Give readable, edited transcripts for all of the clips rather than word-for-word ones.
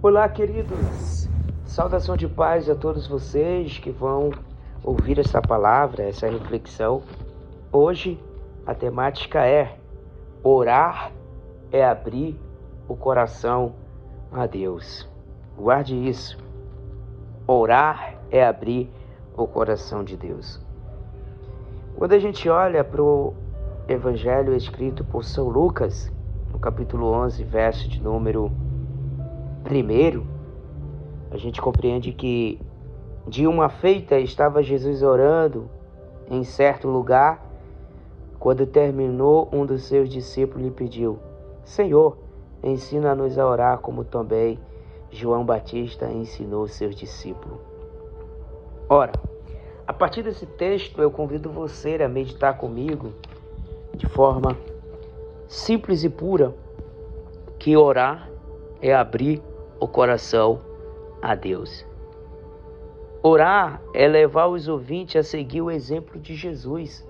Olá, queridos. Saudação de paz a todos vocês que vão ouvir essa palavra, essa reflexão. Hoje a temática é: orar é abrir o coração a Deus. Guarde isso. Orar é abrir o coração de Deus. Quando a gente olha para o Evangelho escrito por São Lucas, no capítulo 11, verso de número 1, a gente compreende que de uma feita estava Jesus orando em certo lugar. Quando terminou, um dos seus discípulos lhe pediu: Senhor, ensina-nos a orar como também João Batista ensinou seus discípulos. Ora, a partir desse texto eu convido você a meditar comigo de forma simples e pura que orar é abrir o coração a Deus. Orar é levar os ouvintes a seguir o exemplo de Jesus,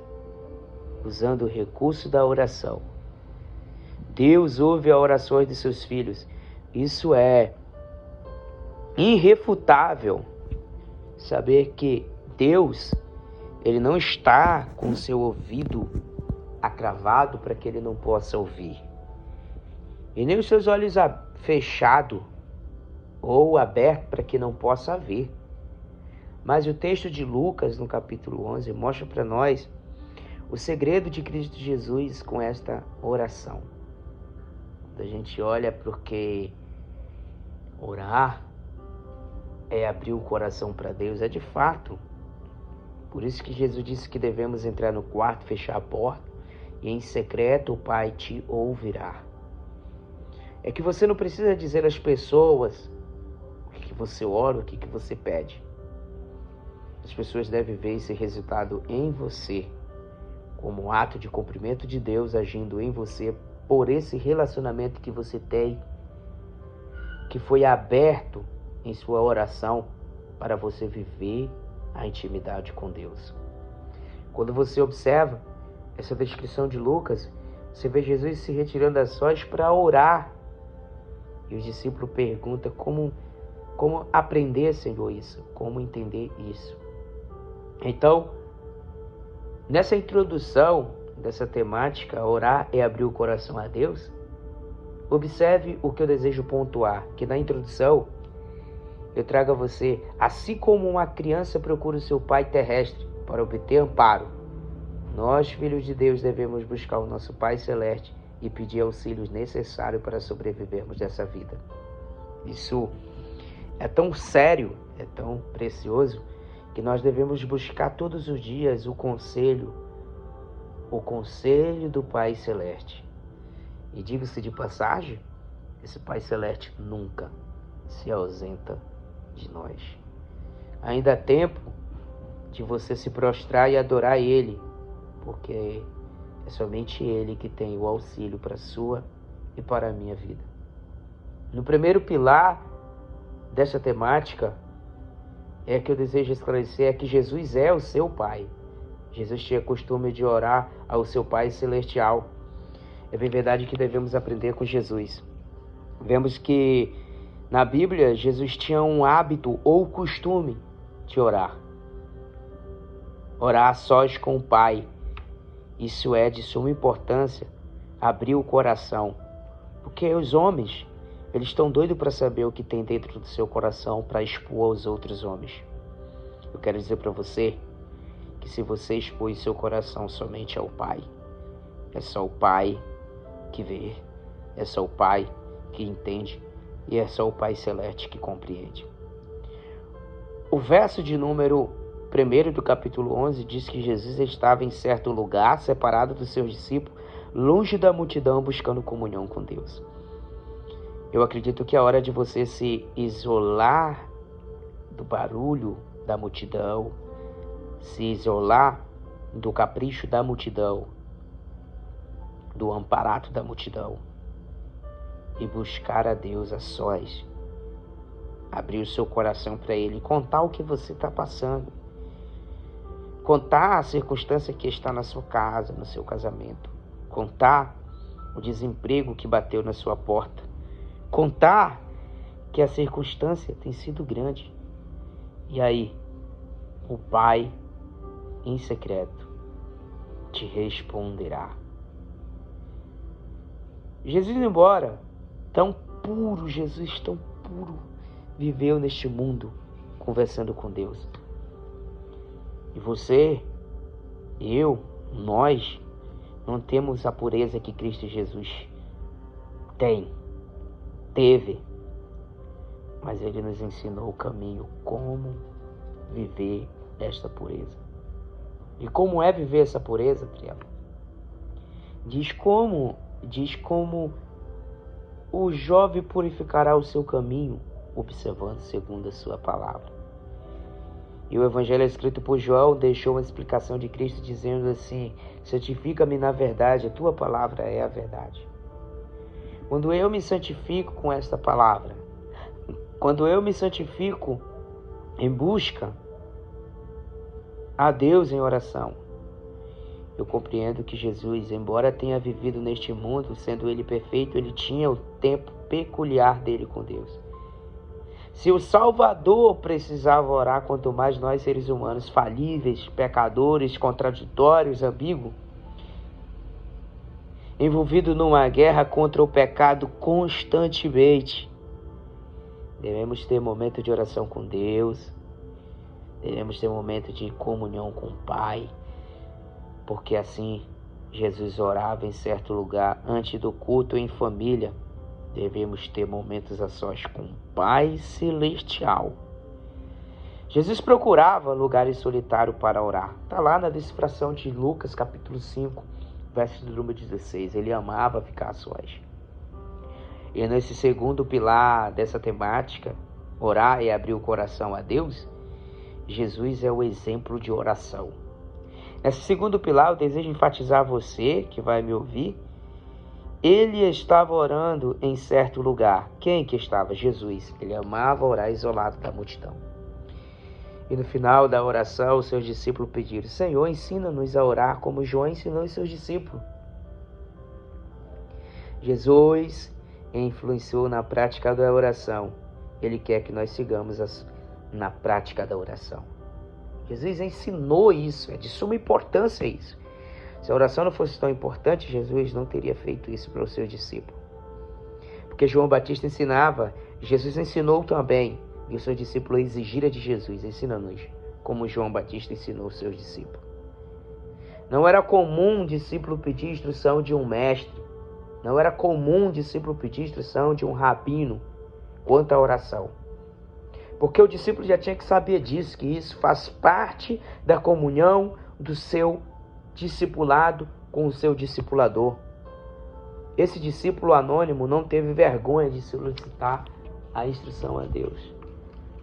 usando o recurso da oração. Deus ouve as orações de seus filhos. Isso é irrefutável. Saber que Deus, Ele não está com o seu ouvido acravado para que Ele não possa ouvir. E nem os seus olhos fechados ou aberto para que não possa ver. Mas o texto de Lucas, no capítulo 11, mostra para nós o segredo de Cristo Jesus com esta oração. A gente olha porque orar é abrir o coração para Deus, é de fato. Por isso que Jesus disse que devemos entrar no quarto, fechar a porta, e em secreto o Pai te ouvirá. É que você não precisa dizer às pessoas o que você ora, o que você pede. As pessoas devem ver esse resultado em você, como um ato de cumprimento de Deus agindo em você por esse relacionamento que você tem, que foi aberto em sua oração para você viver a intimidade com Deus. Quando você observa essa descrição de Lucas, você vê Jesus se retirando a sós para orar. E os discípulos perguntam como aprender, Senhor, isso? Como entender isso? Então, nessa introdução dessa temática, orar é abrir o coração a Deus, observe o que eu desejo pontuar, que na introdução eu trago a você: assim como uma criança procura o seu pai terrestre para obter amparo, nós, filhos de Deus, devemos buscar o nosso Pai Celeste e pedir auxílios necessários para sobrevivermos dessa vida. Isso é tão sério, é tão precioso, que nós devemos buscar todos os dias o conselho do Pai Celeste. E diga-se de passagem, esse Pai Celeste nunca se ausenta de nós. Ainda há tempo de você se prostrar e adorar Ele, porque é somente Ele que tem o auxílio para a sua e para a minha vida. No primeiro pilar dessa temática, é que eu desejo esclarecer, é que Jesus é o seu Pai. Jesus tinha costume de orar ao seu Pai Celestial. É bem verdade que devemos aprender com Jesus. Vemos que na Bíblia, Jesus tinha um hábito ou costume de orar. Orar a sós com o Pai. Isso é de suma importância, abrir o coração. Porque os homens, eles estão doidos para saber o que tem dentro do seu coração para expor aos outros homens. Eu quero dizer para você que se você expor seu coração somente ao Pai, é só o Pai que vê, é só o Pai que entende e é só o Pai Celeste que compreende. O verso de número 1 do capítulo 11 diz que Jesus estava em certo lugar, separado dos seus discípulos, longe da multidão, buscando comunhão com Deus. Eu acredito que é hora de você se isolar do barulho da multidão, se isolar do capricho da multidão, do amparato da multidão, e buscar a Deus a sós. Abrir o seu coração para Ele, contar o que você está passando, contar a circunstância que está na sua casa, no seu casamento, contar o desemprego que bateu na sua porta, contar que a circunstância tem sido grande. E aí, o Pai, em secreto, te responderá. Jesus, embora tão puro, Jesus tão puro, viveu neste mundo conversando com Deus. E você, eu, nós, não temos a pureza que Cristo Jesus teve. Mas Ele nos ensinou o caminho, como viver esta pureza. E como é viver essa pureza, Priel? Diz como o jovem purificará o seu caminho, observando segundo a sua palavra. E o evangelho escrito por João deixou uma explicação de Cristo dizendo assim: santifica-me na verdade, a tua palavra é a verdade. Quando eu me santifico com esta palavra, quando eu me santifico em busca a Deus em oração, eu compreendo que Jesus, embora tenha vivido neste mundo, sendo Ele perfeito, Ele tinha o tempo peculiar dele com Deus. Se o Salvador precisava orar, quanto mais nós seres humanos falíveis, pecadores, contraditórios, ambíguos, envolvidos numa guerra contra o pecado constantemente. Devemos ter momento de oração com Deus, devemos ter momento de comunhão com o Pai, porque assim Jesus orava em certo lugar antes do culto em família. Devemos ter momentos a sós com o Pai Celestial. Jesus procurava lugares solitários para orar. Está lá na decifração de Lucas, capítulo 5, verso número 16. Ele amava ficar a sós. E nesse segundo pilar dessa temática, orar e abrir o coração a Deus, Jesus é o exemplo de oração. Nesse segundo pilar, eu desejo enfatizar a você que vai me ouvir. Ele estava orando em certo lugar. Quem que estava? Jesus. Ele amava orar isolado da multidão. E no final da oração, os seus discípulos pediram: Senhor, ensina-nos a orar como João ensinou os seus discípulos. Jesus influenciou na prática da oração. Ele quer que nós sigamos na prática da oração. Jesus ensinou isso, é de suma importância isso. Se a oração não fosse tão importante, Jesus não teria feito isso para os seus discípulos. Porque João Batista ensinava, Jesus ensinou também, e os seus discípulos exigiram de Jesus: ensina-nos como João Batista ensinou os seus discípulos. Não era comum um discípulo pedir instrução de um mestre, não era comum um discípulo pedir instrução de um rabino quanto à oração. Porque o discípulo já tinha que saber disso, que isso faz parte da comunhão do seu discipulado com o seu discipulador. Esse discípulo anônimo não teve vergonha de solicitar a instrução a Deus.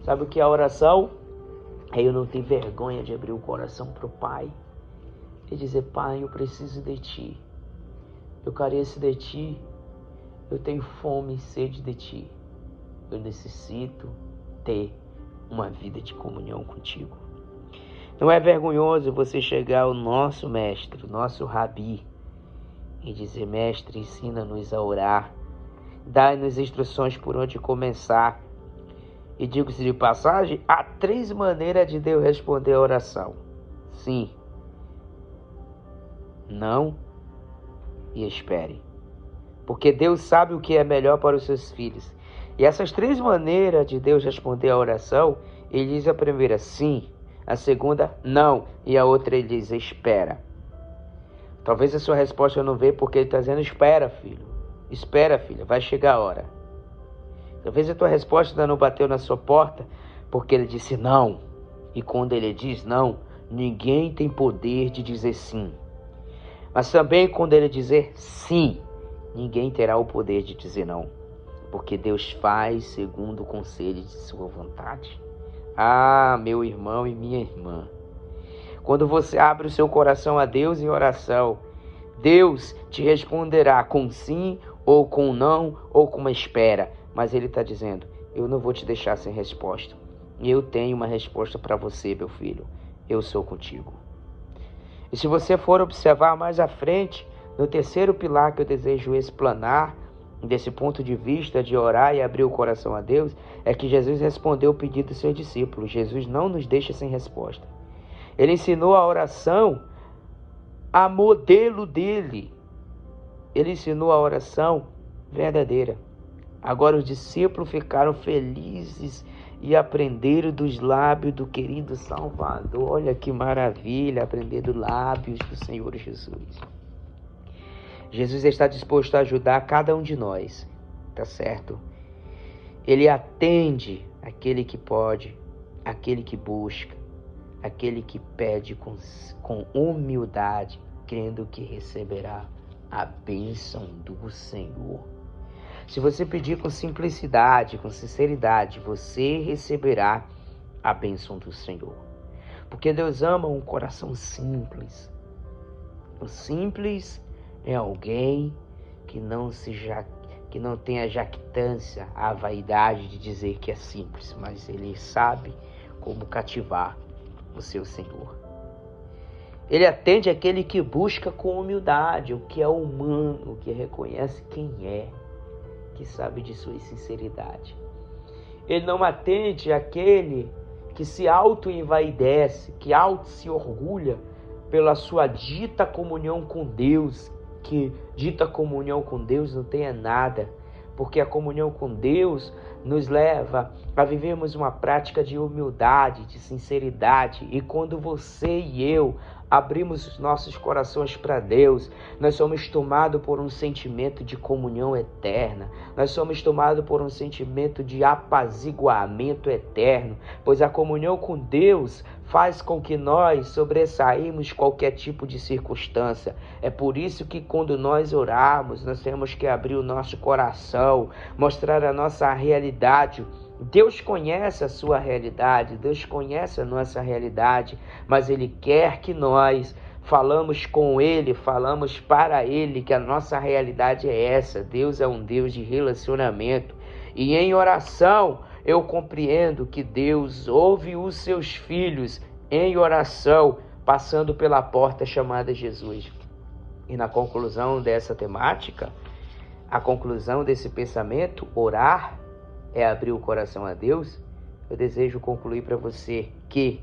Sabe o que é a oração? É eu não ter vergonha de abrir o coração para o Pai e dizer: Pai, eu preciso de Ti, eu careço de Ti, eu tenho fome e sede de Ti, eu necessito ter uma vida de comunhão contigo. Não é vergonhoso você chegar ao nosso mestre, o nosso rabi, e dizer: mestre, ensina-nos a orar, dá-nos instruções por onde começar. E digo-se de passagem, há 3 maneiras de Deus responder a oração: sim, não e espere. Porque Deus sabe o que é melhor para os seus filhos. E essas 3 maneiras de Deus responder a oração, Ele diz a primeira: sim. A segunda: não. E a outra Ele diz: espera. Talvez a sua resposta não veio porque Ele está dizendo: espera, filho. Espera, filha, vai chegar a hora. Talvez a tua resposta ainda não bateu na sua porta porque Ele disse não. E quando Ele diz não, ninguém tem poder de dizer sim. Mas também quando Ele dizer sim, ninguém terá o poder de dizer não. Porque Deus faz segundo o conselho de sua vontade. Ah, meu irmão e minha irmã, quando você abre o seu coração a Deus em oração, Deus te responderá com sim, ou com não, ou com uma espera. Mas Ele está dizendo: eu não vou te deixar sem resposta. Eu tenho uma resposta para você, meu filho. Eu sou contigo. E se você for observar mais à frente, no terceiro pilar que eu desejo explanar, desse ponto de vista de orar e abrir o coração a Deus, é que Jesus respondeu o pedido dos seus discípulos. Jesus não nos deixa sem resposta. Ele ensinou a oração a modelo dele. Ele ensinou a oração verdadeira. Agora os discípulos ficaram felizes e aprenderam dos lábios do querido Salvador. Olha que maravilha, aprender dos lábios do Senhor Jesus. Jesus está disposto a ajudar cada um de nós, tá certo? Ele atende aquele que pode, aquele que busca, aquele que pede com humildade, crendo que receberá a bênção do Senhor. Se você pedir com simplicidade, com sinceridade, você receberá a bênção do Senhor. Porque Deus ama um coração simples. O simples é alguém que não tem a jactância, a vaidade de dizer que é simples, mas ele sabe como cativar o seu Senhor. Ele atende aquele que busca com humildade, o que é humano, que reconhece quem é, que sabe de sua sinceridade. Ele não atende aquele que se auto-envaidece, que se orgulha pela sua dita comunhão com Deus, que dita comunhão com Deus não tenha nada, porque a comunhão com Deus nos leva a vivermos uma prática de humildade, de sinceridade. E quando você e eu abrimos os nossos corações para Deus, nós somos tomados por um sentimento de comunhão eterna. Nós somos tomados por um sentimento de apaziguamento eterno, pois a comunhão com Deus faz com que nós sobressaímos qualquer tipo de circunstância. É por isso que quando nós orarmos, nós temos que abrir o nosso coração, mostrar a nossa realidade. Deus conhece a sua realidade, Deus conhece a nossa realidade, mas Ele quer que nós falamos com Ele, falamos para Ele que a nossa realidade é essa. Deus é um Deus de relacionamento. E em oração, eu compreendo que Deus ouve os seus filhos em oração, passando pela porta chamada Jesus. E na conclusão dessa temática, a conclusão desse pensamento, orar é abrir o coração a Deus, eu desejo concluir para você que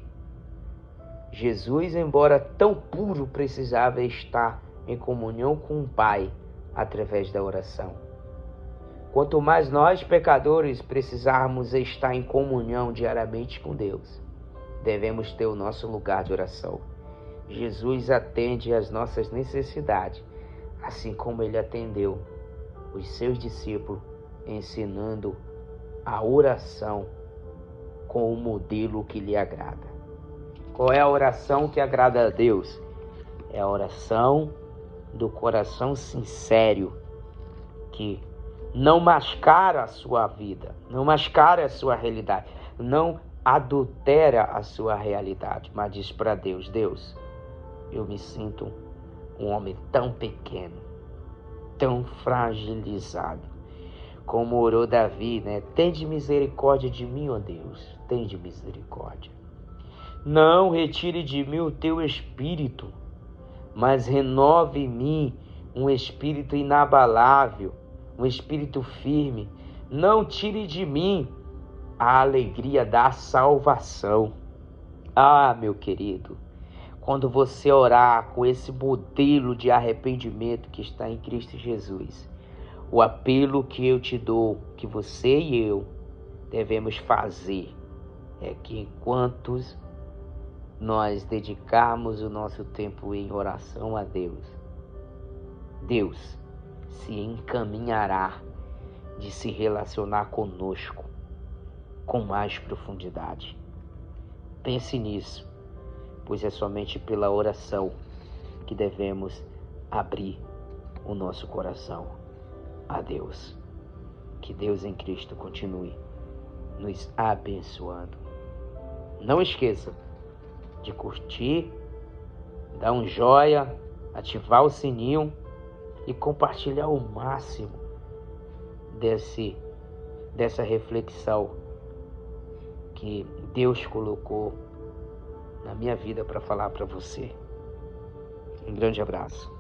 Jesus, embora tão puro, precisava estar em comunhão com o Pai através da oração. Quanto mais nós, pecadores, precisarmos estar em comunhão diariamente com Deus, devemos ter o nosso lugar de oração. Jesus atende às nossas necessidades, assim como Ele atendeu os seus discípulos, ensinando a oração com o modelo que lhe agrada. Qual é a oração que agrada a Deus? É a oração do coração sincero, que não mascara a sua vida, não mascara a sua realidade, não adultera a sua realidade, mas diz para Deus: Deus, eu me sinto um homem tão pequeno, tão fragilizado, como orou Davi, né? Tende misericórdia de mim, ó Deus, tende misericórdia. Não retire de mim o teu espírito, mas renove em mim um espírito inabalável, um espírito firme. Não tire de mim a alegria da salvação. Ah, meu querido, quando você orar com esse modelo de arrependimento que está em Cristo Jesus, o apelo que eu te dou, que você e eu devemos fazer, é que enquanto nós dedicarmos o nosso tempo em oração a Deus, Deus se encaminhará de se relacionar conosco com mais profundidade. Pense nisso, pois é somente pela oração que devemos abrir o nosso coração a Deus. Que Deus em Cristo continue nos abençoando. Não esqueça de curtir, dar um joia, ativar o sininho e compartilhar o máximo dessa reflexão que Deus colocou na minha vida para falar para você. Um grande abraço.